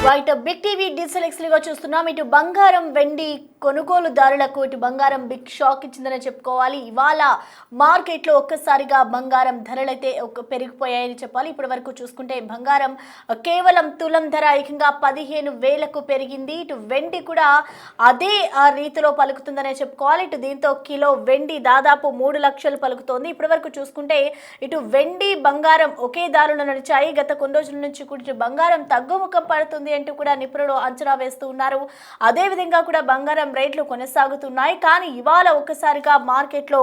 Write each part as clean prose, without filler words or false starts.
Right big TV digital ఎక్స్లుగా చూస్తున్నాం. ఇటు బంగారం వెండి కొనుగోలుదారులకు ఇటు బంగారం బిగ్ షాక్ ఇచ్చిందని చెప్పుకోవాలి. ఇవాళ మార్కెట్లో ఒక్కసారిగా బంగారం ధరలైతే పెరిగిపోయాయని చెప్పాలి. ఇప్పటి వరకు చూసుకుంటే బంగారం కేవలం తులం ధర ఏకంగా 15,000కు పెరిగింది. ఇటు వెండి కూడా అదే రీతిలో పలుకుతుందనే చెప్పుకోవాలి. ఇటు దీంతో కిలో వెండి దాదాపు 3 లక్షలు పలుకుతోంది. ఇప్పటి వరకు చూసుకుంటే ఇటు వెండి బంగారం ఒకే దారిలో నడిచాయి. గత కొన్ని రోజుల నుంచి కూడా బంగారం తగ్గుముఖం పడుతుంది అంటూ కూడా నిపుణులు అంచనా వేస్తూ ఉన్నారు. అదే విధంగా కూడా బంగారం రేట్లు కొనసాగుతున్నాయి. కానీ ఇవాళ ఒక్కసారిగా మార్కెట్లో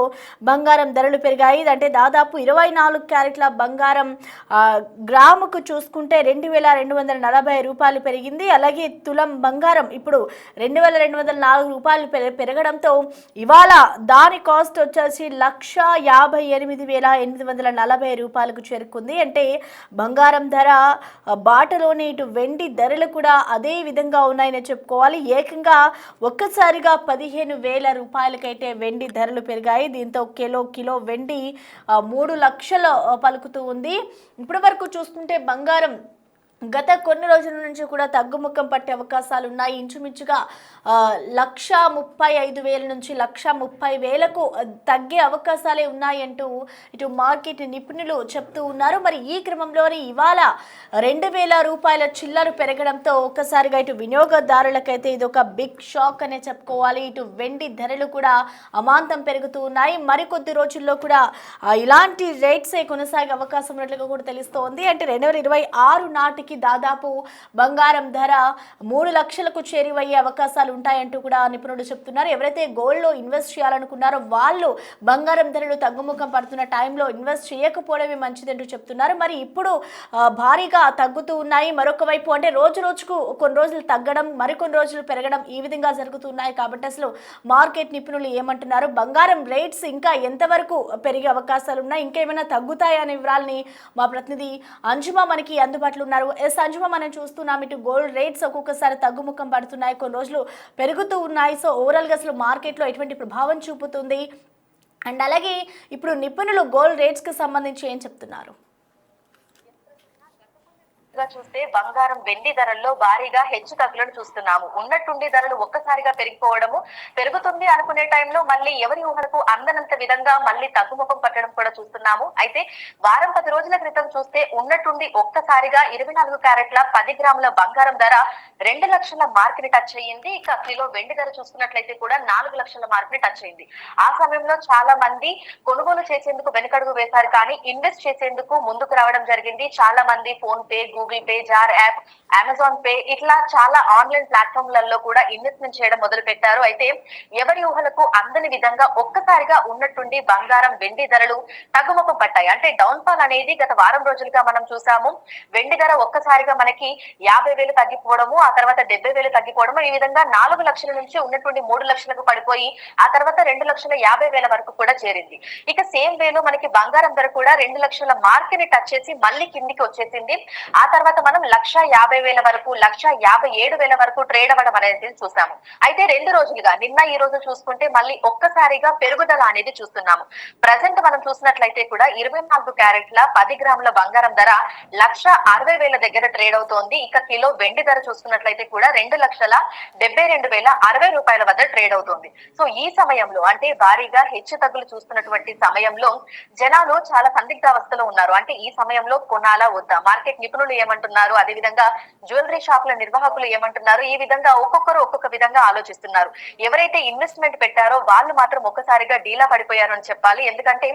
బంగారం ధరలు పెరిగాయి. అంటే దాదాపు 24 క్యారెట్ల బంగారం గ్రాముకు చూసుకుంటే 2,240 రూపాయలు పెరిగింది. అలాగే తులం బంగారం ఇప్పుడు 2,204 రూపాయలు పెరగడంతో ఇవాళ దాని కాస్ట్ వచ్చేసి 1,58,840 రూపాయలకు చేరుకుంది. అంటే బంగారం ధర బాటలోని ఇటు వెండి ధరలు కూడా అదే విధంగా ఉన్నాయని చెప్పుకోవాలి. ఏకంగా ఒక్కసారిగా 15,000 రూపాయలకైతే వెండి ధరలు పెరిగాయి. దీంతో కిలో వెండి 3 లక్షలు పలుకుతూ ఉంది. ఇప్పటి వరకు చూస్తుంటే బంగారం గత కొన్ని రోజుల నుంచి కూడా తగ్గుముఖం పట్టే అవకాశాలు ఉన్నాయి. ఇంచుమించుగా 1,35,000 నుంచి 1,30,000కు తగ్గే అవకాశాలే ఉన్నాయంటూ ఇటు మార్కెట్ నిపుణులు చెప్తూ ఉన్నారు. మరి ఈ క్రమంలోనే ఇవాళ 2,000 రూపాయల చిల్లర పెరగడంతో ఒక్కసారిగా ఇటు వినియోగదారులకైతే ఇది ఒక బిగ్ షాక్ అనే చెప్పుకోవాలి. ఇటు వెండి ధరలు కూడా అమాంతం పెరుగుతూ ఉన్నాయి. మరికొద్ది రోజుల్లో కూడా ఇలాంటి రేట్సే కొనసాగే అవకాశం ఉన్నట్లుగా కూడా తెలుస్తోంది. అంటే 2026 నాటికి దాదాపు బంగారం ధర 3 లక్షలకు చేరువయ్యే అవకాశాలు ఉంటాయంటూ కూడా నిపుణులు చెప్తున్నారు. ఎవరైతే గోల్డ్ లో ఇన్వెస్ట్ చేయాలనుకున్నారో వాళ్ళు బంగారం ధరలు తగ్గుముఖం పడుతున్న టైంలో ఇన్వెస్ట్ చేయకపోవడమే మంచిదంటూ చెప్తున్నారు. మరి ఇప్పుడు భారీగా తగ్గుతూ ఉన్నాయి. మరొక వైపు అంటే రోజుకు కొన్ని రోజులు తగ్గడం, మరికొన్ని రోజులు పెరగడం ఈ విధంగా జరుగుతున్నాయి. కాబట్టి అసలు మార్కెట్ నిపుణులు ఏమంటున్నారు, బంగారం రేట్స్ ఇంకా ఎంతవరకు పెరిగే అవకాశాలు ఉన్నాయి, ఇంకేమైనా తగ్గుతాయా అనే వివరాలని మా ప్రతినిధి అంజుమా మనకి అందుబాటులో ఉన్నారు. అంజుమా, మనం చూస్తున్నాం ఇటు గోల్డ్ రేట్స్ ఒక్కొక్కసారి తగ్గుముఖం పడుతున్నాయి, కొన్ని రోజులు పెరుగుతూ ఉన్నాయి. సో ఓవరాల్ గా అసలు మార్కెట్లో ఎటువంటి ప్రభావం చూపుతుంది అండ్ అలాగే ఇప్పుడు నిపుణులు గోల్డ్ రేట్స్ కి సంబంధించి ఏం చెప్తున్నారు? చూస్తే బంగారం వెండి ధరల్లో భారీగా హెచ్చు తగ్గులను చూస్తున్నాము. ఉన్నట్టుండి ధరలు ఒక్కసారిగా పెరిగిపోవడము, పెరుగుతుంది అనుకునే టైంలో మళ్ళీ ఎవరి ఊహలకు అందనంత విధంగా మళ్ళీ తగ్గుముఖం పట్టడం కూడా చూస్తున్నాము. అయితే వారం 10 రోజుల క్రితం చూస్తే ఉన్నట్టుండి ఒక్కసారిగా 24 క్యారెట్ల 10 గ్రాముల బంగారం ధర 2 లక్షల మార్క్ ని టచ్ అయ్యింది. ఇక కిలో వెండి ధర చూసుకున్నట్లయితే కూడా 4 లక్షల మార్క్ ని టచ్ అయింది. ఆ సమయంలో చాలా మంది కొనుగోలు చేసేందుకు వెనుకడుగు వేశారు, కానీ ఇన్వెస్ట్ చేసేందుకు ముందుకు రావడం జరిగింది. చాలా మంది phone pay, Google pay, Jar app, Amazon pay ఇట్లా చాలా ఆన్లైన్ ప్లాట్ఫామ్లలో కూడా ఇన్వెస్ట్మెంట్ చేయడం మొదలు పెట్టారు. అయితే ఎవరి ఊహలకు అందని విధంగా ఒక్కసారిగా ఉన్నట్టుండి బంగారం వెండి ధరలు తగ్గుముఖం పట్టాయి. అంటే డౌన్ ఫాల్ అనేది గత వారం రోజులుగా మనం చూసాము. వెండి ధర ఒక్కసారిగా మనకి 50,000 తగ్గిపోవడము, ఆ తర్వాత 70,000 తగ్గిపోవడము, ఈ విధంగా 4 లక్షల నుంచి ఉన్నట్టుండి 3 లక్షలకు పడిపోయి ఆ తర్వాత 2,50,000 వరకు కూడా చేరింది. ఇక సేమ్ వేలో మనకి బంగారం ధర కూడా 2 లక్షల మార్క్ ని టచ్ చేసి మళ్ళీ కిందికి వచ్చేసింది. ఆ తర్వాత మనం 1,50,000 వరకు 1,57,000 వరకు ట్రేడ్ అవ్వడం అనేది చూసాము. అయితే 2 రోజులుగా నిన్న ఈ రోజు చూసుకుంటే మళ్ళీ ఒక్కసారిగా పెరుగుదల అనేది చూస్తున్నాము. ప్రజెంట్ మనం చూసినట్లయితే కూడా 24 క్యారెట్ల 10 గ్రాముల బంగారం ధర 1,60,000 దగ్గర ట్రేడ్ అవుతోంది. ఇక కిలో వెండి ధర చూసుకున్నట్లయితే కూడా 2,72,060 రూపాయల వద్ద ట్రేడ్ అవుతుంది. సో ఈ సమయంలో అంటే భారీగా హెచ్చు తగ్గులు చూస్తున్నటువంటి సమయంలో జనాలు చాలా సందిగ్ధావస్థలో ఉన్నారు. అంటే ఈ సమయంలో కొనాలా వద్దా, మార్కెట్ నిపుణులు ఏమంటున్నారు, అదే విధంగా జ్యువెలరీ షాపుల నిర్వాహకులు ఏమంటున్నారు, ఈ విధంగా ఒక్కొక్కరు ఒక్కొక్క విధంగా ఆలోచిస్తున్నారు. ఎవరైతే ఇన్వెస్ట్మెంట్ పెట్టారో వాళ్ళు మాత్రం ఒక్కసారిగా డీలా పడిపోయారు అని చెప్పాలి. ఎందుకంటే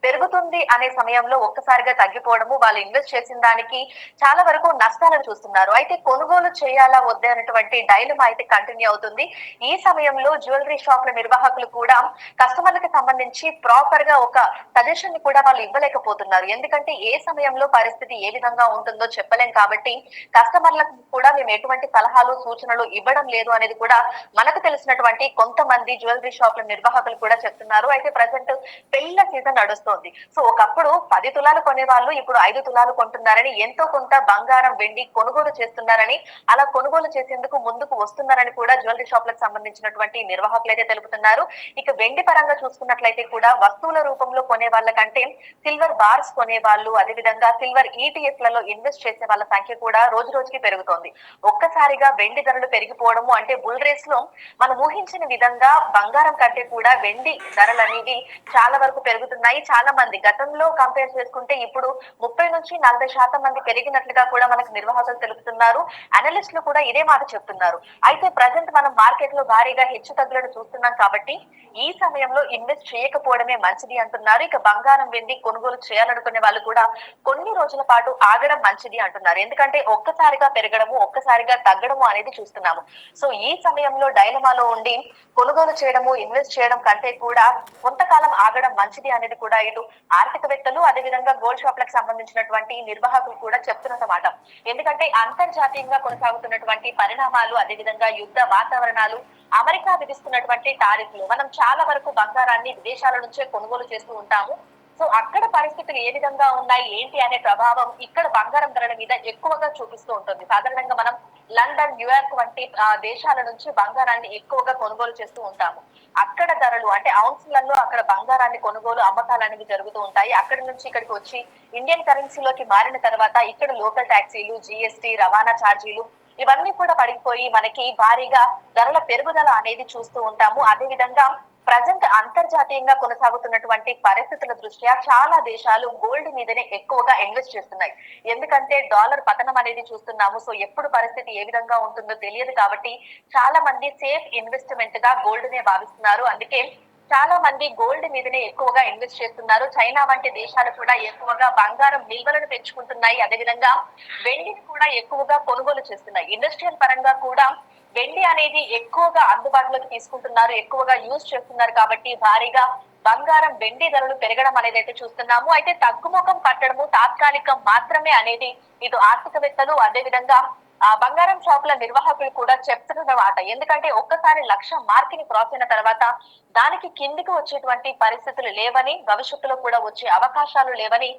పెరుగుతుంది అనే సమయంలో ఒక్కసారిగా తగ్గిపోవడము, వాళ్ళు ఇన్వెస్ట్ చేసిన దానికి చాలా వరకు నష్టాలను చూస్తున్నారు. అయితే కొనుగోలు చేయాలా వద్దా అనేటువంటి డైలమా అయితే కంటిన్యూ అవుతుంది. ఈ సమయంలో జ్యువెలరీ షాపుల నిర్వాహకులు కూడా కస్టమర్లకు సంబంధించి ప్రాపర్ గా ఒక సజెషన్ ని కూడా వాళ్ళు ఇవ్వలేకపోతున్నారు. ఎందుకంటే ఏ సమయంలో పరిస్థితి ఏ విధంగా ఉంటుందో చెప్పలేం కాబట్టి కస్టమర్లకు కూడా మేము ఎటువంటి సలహాలు సూచనలు ఇవ్వడం లేదు అనేది కూడా మనకు తెలిసినటువంటి కొంతమంది జ్యువెలరీ షాపుల నిర్వాహకులు కూడా చెప్తున్నారు. అయితే ప్రజెంట్ పెళ్లిల సీజన్ నడుస్తోంది. సో ఒకప్పుడు 10 తులాలు కొనే వాళ్ళు ఇప్పుడు 5 తులాలు కొంటున్నారని, ఎంతో కొంత బంగారం వెండి కొనుగోలు చేస్తున్నారని, అలా కొనుగోలు చేసేందుకు ముందుకు వస్తున్నారని కూడా జ్యువెలరీ షాపులకు సంబంధించినటువంటి నిర్వాహకులు అయితే తెలుపుతున్నారు. ఇక వెండి పరంగా చూసుకున్నట్లయితే కూడా వస్తువుల రూపంలో కొనే వాళ్ళకంటే సిల్వర్ బార్స్ కొనే వాళ్ళు, అదే విధంగా సిల్వర్ ETF లలో ఇన్వెస్ట్ చేసే వాళ్ళ సంఖ్య కూడా రోజు రోజుకి పెరుగుతోంది. ఒక్కసారిగా వెండి ధరలు పెరిగిపోవడము అంటే బుల్ రేస్ లో మనం ఊహించిన విధంగా బంగారం కంటే కూడా వెండి ధరలు అనేవి చాలా వరకు పెరుగుతున్నాయి. చాలా మంది గతంలో కంపేర్ చేసుకుంటే ఇప్పుడు 30 నుంచి 40% మంది పెరిగినట్లుగా కూడా మనకు నిర్వాహకులు తెలుపుతున్నారు. అనలిస్టులు కూడా ఇదే మాట చెప్తున్నారు. అయితే ప్రజెంట్ మనం మార్కెట్ లో భారీగా హెచ్చు తగ్గులను చూస్తున్నాం కాబట్టి ఈ సమయంలో ఇన్వెస్ట్ చేయకపోవడమే మంచిది అంటున్నారు. ఇక బంగారం వెండి కొనుగోలు చేయాలనుకునే వాళ్ళు కూడా కొన్ని రోజుల పాటు ఆగడం మంచిది అంటున్నారు. ఎందుకంటే ఒక్కసారిగా పెరగడము ఒక్కసారిగా తగ్గడము అనేది చూస్తున్నాము. సో ఈ సమయంలో డైలమాలో ఉండి కొనుగోలు చేయడము ఇన్వెస్ట్ చేయడం కంటే కూడా కొంతకాలం ఆగడం మంచిది అనేది కూడా ఇటు ఆర్థికవేత్తలు అదేవిధంగా గోల్డ్ షాప్లకు సంబంధించినటువంటి నిర్వాహకులు కూడా చెప్తున్నమాట. ఎందుకంటే అంతర్జాతీయంగా కొనసాగుతున్నటువంటి పరిణామాలు అదేవిధంగా యుద్ధ వాతావరణాలు అమెరికా విధిస్తున్నటువంటి టారిఫ్లు మనం చాలా వరకు బంగారాన్ని విదేశాల నుంచే కొనుగోలు చేస్తూ ఉంటాము. సో అక్కడ పరిస్థితులు ఏ విధంగా ఉన్నాయి ఏంటి అనే ప్రభావం ఇక్కడ బంగారం ధరల మీద ఎక్కువగా చూపిస్తూ ఉంటుంది. సాధారణంగా మనం లండన్ న్యూయార్క్ వంటి దేశాల నుంచి బంగారాన్ని ఎక్కువగా కొనుగోలు చేస్తూ ఉంటాము. అక్కడ ధరలు అంటే ఔన్స్లలో అక్కడ బంగారాన్ని కొనుగోలు అమ్మకాలు అనేవి జరుగుతూ ఉంటాయి. అక్కడి నుంచి ఇక్కడికి వచ్చి ఇండియన్ కరెన్సీలోకి మారిన తర్వాత ఇక్కడ లోకల్ ట్యాక్సీలు జిఎస్టీ రవాణా ఛార్జీలు ఇవన్నీ కూడా పడిపోయి మనకి భారీగా ధరల పెరుగుదల అనేది చూస్తూ ఉంటాము. అదే విధంగా ప్రజెంట్ అంతర్జాతీయంగా కొనసాగుతున్నటువంటి పరిస్థితుల దృష్ట్యా చాలా దేశాలు గోల్డ్ మీదనే ఎక్కువగా ఇన్వెస్ట్ చేస్తున్నాయి. ఎందుకంటే డాలర్ పతనం అనేది చూస్తున్నాము. సో ఎప్పుడు పరిస్థితి ఏ విధంగా ఉంటుందో తెలియదు కాబట్టి చాలా మంది సేఫ్ ఇన్వెస్ట్మెంట్ గా గోల్డ్ నే భావిస్తున్నారు. అందుకే చాలా మంది గోల్డ్ మీదనే ఎక్కువగా ఇన్వెస్ట్ చేస్తున్నారు. చైనా వంటి దేశాలు కూడా ఎక్కువగా బంగారం నిల్వలను పెంచుకుంటున్నాయి. అదేవిధంగా వెండిని కూడా ఎక్కువగా కొనుగోలు చేస్తున్నాయి. ఇండస్ట్రియల్ పరంగా కూడా వెండి అనేది ఎక్కువగా అందుబాటులోకి తీసుకుంటున్నారు, ఎక్కువగా యూజ్ చేస్తున్నారు కాబట్టి భారీగా బంగారం వెండి ధరలు పెరగడం అనేది అయితే చూస్తున్నాము. అయితే తగ్గుముఖం పట్టడము తాత్కాలికం మాత్రమే అనేది ఇటు ఆర్థికవేత్తలు అదే విధంగా బంగారం షాపుల నిర్వాహకులు కూడా చెప్తున్నమాట. ఎందుకంటే ఒక్కసారి 1,00,000 మార్క్ ని క్రాస్ అయిన తర్వాత దానికి కిందికి వచ్చేటువంటి పరిస్థితులు లేవని భవిష్యత్తులో కూడా వచ్చే అవకాశాలు లేవని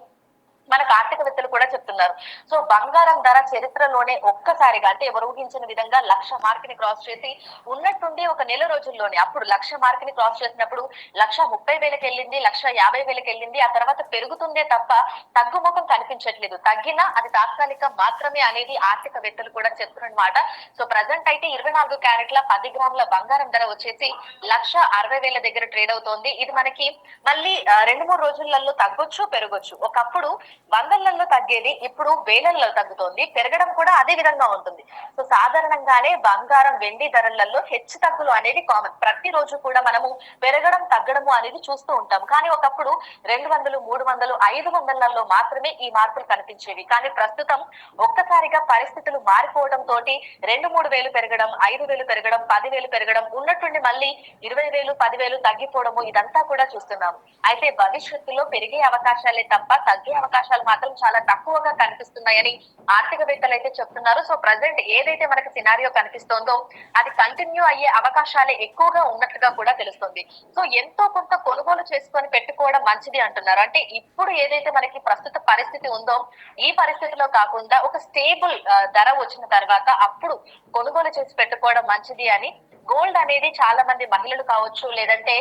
మనకు ఆర్థికవేత్తలు కూడా చెప్తున్నారు. సో బంగారం ధర చరిత్రలోనే ఒక్కసారిగా అంటే ఎవరు ఊహించిన విధంగా 1,00,000 మార్క్ ని క్రాస్ చేసి ఉన్నట్టుండి ఒక నెల రోజుల్లోనే అప్పుడు 1,00,000 మార్క్ ని క్రాస్ చేసినప్పుడు 1,30,000కి వెళ్ళింది, 1,50,000కి వెళ్ళింది. ఆ తర్వాత పెరుగుతుందే తప్ప తగ్గుముఖం కనిపించట్లేదు. తగ్గినా అది తాత్కాలికం మాత్రమే అనేది ఆర్థికవేత్తలు కూడా చెప్తున్నమాట. సో ప్రజెంట్ అయితే 24 క్యారెట్ల 10 గ్రాముల బంగారం ధర వచ్చేసి 1,60,000 దగ్గర ట్రేడ్ అవుతోంది. ఇది మనకి మళ్ళీ 2-3 రోజులలో తగ్గొచ్చు పెరగొచ్చు. ఒకప్పుడు వందలలో తగ్గేది ఇప్పుడు వేలల్లో తగ్గుతోంది. పెరగడం కూడా అదే విధంగా ఉంటుంది. సో సాధారణంగానే బంగారం వెండి ధరలలో హెచ్చు తగ్గులు అనేది కామన్. ప్రతిరోజు కూడా మనము పెరగడం తగ్గడము అనేది చూస్తూ ఉంటాం. కానీ ఒకప్పుడు 200, 300, 500లలో మాత్రమే ఈ మార్పులు కనిపించేవి. కానీ ప్రస్తుతం ఒక్కసారిగా పరిస్థితులు మారిపోవడం తోటి 2-3 వేలు పెరగడం, 5 వేలు పెరగడం, 10 వేలు పెరగడం, ఉన్నట్టుండి మళ్ళీ 20 వేలు 10 వేలు తగ్గిపోవడము ఇదంతా కూడా చూస్తున్నాం. అయితే భవిష్యత్తులో పెరిగే అవకాశాలే తప్ప తగ్గే అవకాశాలు మాత్రం చాలా తక్కువగా కనిపిస్తున్నాయని ఆర్థికవేత్తలు అయితే చెప్తున్నారు. సో ప్రజెంట్ ఏదైతే మనకి సినారియో కనిపిస్తోందో అది కంటిన్యూ అయ్యే అవకాశాలే ఎక్కువగా ఉన్నట్లుగా కూడా తెలుస్తుంది. సో ఎంతో కొంత కొనుగోలు చేసుకొని పెట్టుకోవడం మంచిది అంటున్నారు. అంటే ఇప్పుడు ఏదైతే మనకి ప్రస్తుత పరిస్థితి ఉందో ఈ పరిస్థితిలో కాకుండా ఒక స్టేబుల్ ధర వచ్చిన తర్వాత అప్పుడు కొనుగోలు చేసి పెట్టుకోవడం మంచిది అని గోల్డ్ అనేది చాలా మంది మహిళలు కావచ్చు లేదంటే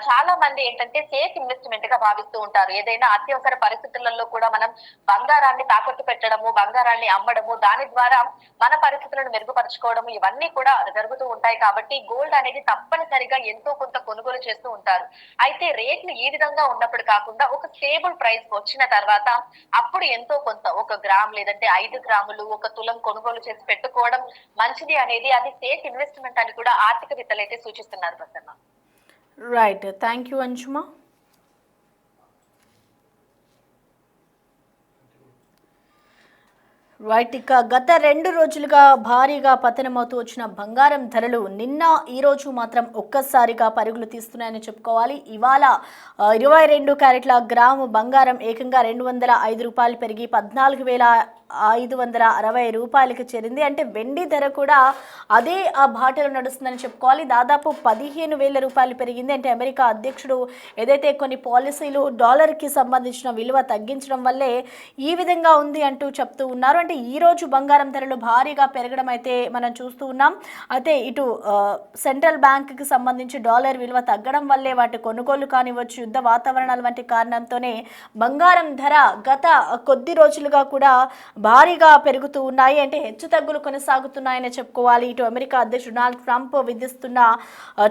చాలా మంది ఏంటంటే సేఫ్ ఇన్వెస్ట్మెంట్ గా భావిస్తూ ఉంటారు. ఏదైనా అత్యవసర పరిస్థితులలో కూడా మనం బంగారాన్ని తాకట్టు పెట్టడము, బంగారాన్ని అమ్మడము, దాని ద్వారా మన పరిస్థితులను మెరుగుపరచుకోవడము ఇవన్నీ కూడా జరుగుతూ ఉంటాయి. కాబట్టి గోల్డ్ అనేది తప్పనిసరిగా ఎంతో కొంత కొనుగోలు చేస్తూ ఉంటారు. అయితే రేట్లు ఈ విధంగా ఉన్నప్పుడు కాకుండా ఒక స్టేబుల్ ప్రైస్ వచ్చిన తర్వాత అప్పుడు ఎంతో కొంత 1 గ్రామ్ లేదంటే 5 గ్రాములు 1 తులం కొనుగోలు చేసి పెట్టుకోవడం మంచిది అనేది అది సేఫ్ ఇన్వెస్ట్మెంట్ అని కూడా ఆర్థికవేత్తలు అయితే సూచిస్తున్నారు. Prasanna right, thank you Anshuma. Right, ఇక గత 2 రోజులుగా భారీగా పతనమవుతూ వచ్చిన బంగారం ధరలు నిన్న ఈ రోజు మాత్రం ఒక్కసారిగా పరుగులు తీస్తున్నాయని చెప్పుకోవాలి. ఇవాళ 22 క్యారెట్ల గ్రాము బంగారం ఏకంగా 205 రూపాయలు పెరిగి 14,560 రూపాయలకి చేరింది. అంటే వెండి ధర కూడా అదే ఆ బాటలో నడుస్తుందని చెప్పుకోవాలి. దాదాపు 15,000 రూపాయలు పెరిగింది. అంటే అమెరికా అధ్యక్షుడు ఏదైతే కొన్ని పాలసీలు డాలర్కి సంబంధించిన విలువ తగ్గించడం వల్లే ఈ విధంగా ఉంది అంటూ చెప్తూ ఉన్నారు. అంటే ఈ రోజు బంగారం ధరలు భారీగా పెరగడం అయితే మనం చూస్తూ ఉన్నాం. అయితే ఇటు సెంట్రల్ బ్యాంక్కి సంబంధించి డాలర్ విలువ తగ్గడం వల్లే వాటి కొనుగోలు కానివచ్చు, యుద్ధ వాతావరణాల వంటి కారణంతోనే బంగారం ధర గత కొద్ది రోజులుగా కూడా భారీగా పెరుగుతూ ఉన్నాయి. అంటే హెచ్చుతగ్గులు కొనసాగుతున్నాయని చెప్పుకోవాలి. ఇటు అమెరికా అధ్యక్షుడు డొనాల్డ్ ట్రంప్ విధిస్తున్న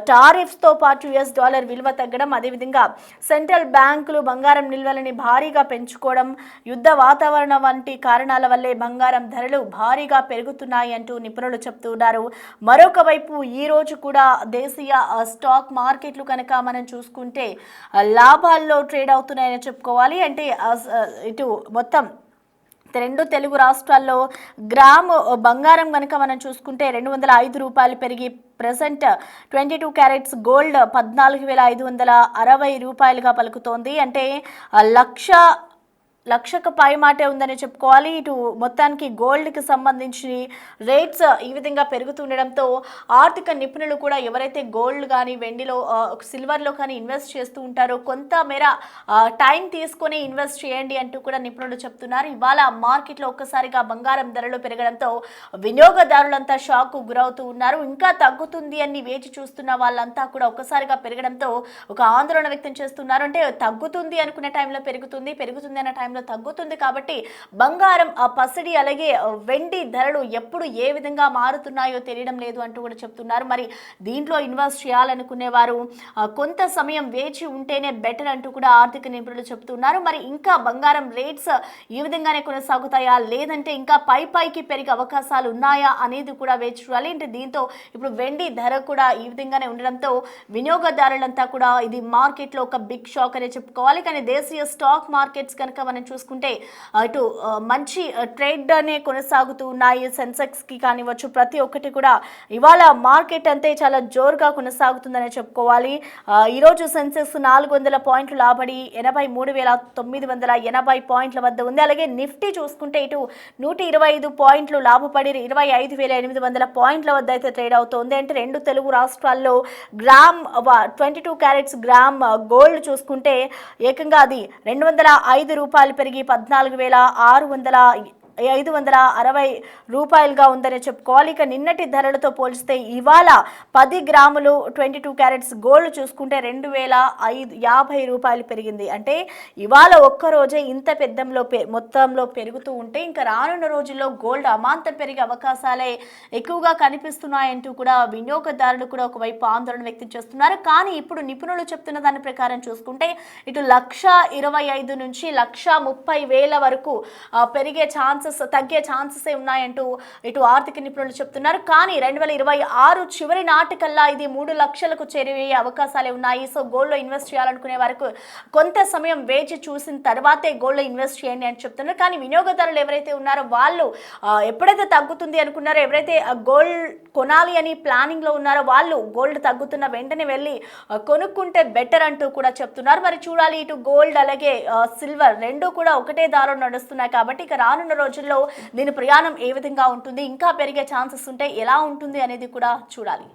టారిఫ్స్తో పాటు యుఎస్ డాలర్ విలువ తగ్గడం, అదేవిధంగా సెంట్రల్ బ్యాంకులు బంగారం నిల్వలని భారీగా పెంచుకోవడం, యుద్ధ వాతావరణం వంటి కారణాల వల్లే బంగారం ధరలు భారీగా పెరుగుతున్నాయి అంటూ నిపుణులు చెప్తున్నారు. మరొక వైపు ఈ రోజు కూడా దేశీయ స్టాక్ మార్కెట్లు కనుక మనం చూసుకుంటే లాభాల్లో ట్రేడ్ అవుతున్నాయని చెప్పుకోవాలి. అంటే ఇటు మొత్తం రెండు తెలుగు రాష్ట్రాల్లో గ్రాము బంగారం కనుక మనం చూసుకుంటే 205 రూపాయలు పెరిగి ప్రజెంట్ 22 క్యారెట్స్ గోల్డ్ 14,560 రూపాయలుగా పలుకుతోంది. అంటే లక్షకు పై మాటే ఉందని చెప్పుకోవాలి. ఇటు మొత్తానికి గోల్డ్కి సంబంధించి రేట్స్ ఈ విధంగా పెరుగుతుండడంతో ఆర్థిక నిపుణులు కూడా ఎవరైతే గోల్డ్ కానీ వెండిలో సిల్వర్లో కానీ ఇన్వెస్ట్ చేస్తూ ఉంటారో కొంత మేర టైం తీసుకొని ఇన్వెస్ట్ చేయండి అంటూ కూడా నిపుణులు చెప్తున్నారు. ఇవాళ మార్కెట్లో ఒక్కసారిగా బంగారం ధరలు పెరగడంతో వినియోగదారులంతా షాక్ గురవుతూ ఉన్నారు. ఇంకా తగ్గుతుంది అని వేచి చూస్తున్న వాళ్ళంతా కూడా ఒక్కసారిగా పెరగడంతో ఒక ఆందోళన వ్యక్తం చేస్తున్నారు. అంటే తగ్గుతుంది అనుకునే టైంలో పెరుగుతుంది అన్న టైంలో తగ్గుతుంది. కాబట్టి బంగారం పసిడి అలాగే వెండి ధరలు ఎప్పుడు ఏ విధంగా మారుతున్నాయో తెలియడం లేదు అంటూ కూడా చెప్తున్నారు. మరి దీంట్లో ఇన్వెస్ట్ చేయాలనుకునే వారు కొంత సమయం వేచి ఉంటేనే బెటర్ అంటూ కూడా ఆర్థిక నిపుణులు చెప్తున్నారు. మరి ఇంకా బంగారం రేట్స్ ఈ విధంగానే కొనసాగుతాయా, లేదంటే ఇంకా పైకి పెరిగే అవకాశాలు ఉన్నాయా అనేది కూడా వేచి చూడాలి. అంటే దీంతో ఇప్పుడు వెండి ధర కూడా ఈ విధంగానే ఉండడంతో వినియోగదారులంతా కూడా ఇది మార్కెట్లో ఒక బిగ్ షాక్ అనే చెప్పుకోవాలి. కానీ దేశీయ స్టాక్ మార్కెట్స్ కనుక మనం చూసుకుంటే ఇటు మంచి ట్రేడ్ అనే కొనసాగుతూ ఉన్నాయి. సెన్సెక్స్ కి కానివచ్చు ప్రతి ఒక్కటి కూడా ఇవాళ మార్కెట్ అంతే చాలా జోరుగా కొనసాగుతుందని చెప్పుకోవాలి. ఈరోజు సెన్సెక్స్ 400 పాయింట్లు లాభడి 83,980 పాయింట్ల వద్ద ఉంది. అలాగే నిఫ్టీ చూసుకుంటే ఇటు 125 పాయింట్లు లాభపడి 25,800 పాయింట్ల వద్ద అయితే ట్రేడ్ అవుతోంది. అంటే రెండు తెలుగు రాష్ట్రాల్లో గ్రామ్ 22 క్యారెట్స్ గ్రామ్ గోల్డ్ చూసుకుంటే ఏకంగా అది 205 రూపాయలు పెరిగి 14,560 రూపాయలుగా ఉందని చెప్పుకోవాలి. ఇక నిన్నటి ధరలతో పోలిస్తే ఇవాళ 10 గ్రాములు 22 క్యారెట్స్ గోల్డ్ చూసుకుంటే 2,050 రూపాయలు పెరిగింది. అంటే ఇవాళ ఒక్కరోజే ఇంత మొత్తంలో పెరుగుతూ ఉంటే ఇంకా రానున్న రోజుల్లో గోల్డ్ అమాంతం పెరిగే అవకాశాలే ఎక్కువగా కనిపిస్తున్నాయంటూ కూడా వినియోగదారులు కూడా ఒకవైపు ఆందోళన వ్యక్తం చేస్తున్నారు. కానీ ఇప్పుడు నిపుణులు చెప్తున్న దాని ప్రకారం చూసుకుంటే ఇటు 1,25,000 నుంచి 1,30,000 వరకు పెరిగే తగ్గే ఛాన్సెస్ ఉన్నాయంటూ ఇటు ఆర్థిక నిపుణులు చెప్తున్నారు. కానీ 2026 చివరి నాటికల్లా ఇది 3 లక్షలకు చేరే అవకాశాలే ఉన్నాయి. సో గోల్డ్లో ఇన్వెస్ట్ చేయాలనుకునే వారికి కొంత సమయం వేచి చూసిన తర్వాతే గోల్డ్లో ఇన్వెస్ట్ చేయండి అని చెప్తున్నారు. కానీ వినియోగదారులు ఎవరైతే ఉన్నారో వాళ్ళు ఎప్పుడైతే తగ్గుతుంది అనుకున్నారో, ఎవరైతే గోల్డ్ కొనాలి అని ప్లానింగ్లో ఉన్నారో వాళ్ళు గోల్డ్ తగ్గుతున్న వెంటనే వెళ్ళి కొనుక్కుంటే బెటర్ అంటూ కూడా చెప్తున్నారు. మరి చూడాలి, ఇటు గోల్డ్ అలాగే సిల్వర్ రెండు కూడా ఒకటే దారిలో నడుస్తున్నాయి. కాబట్టి ఇక రానున్న రోజుల్లో దీని ప్రయాణం ఏ విధంగా ఉంటుంది, ఇంకా పెరిగే ఛాన్సెస్ ఉంటే ఎలా ఉంటుంది అనేది కూడా చూడాలి.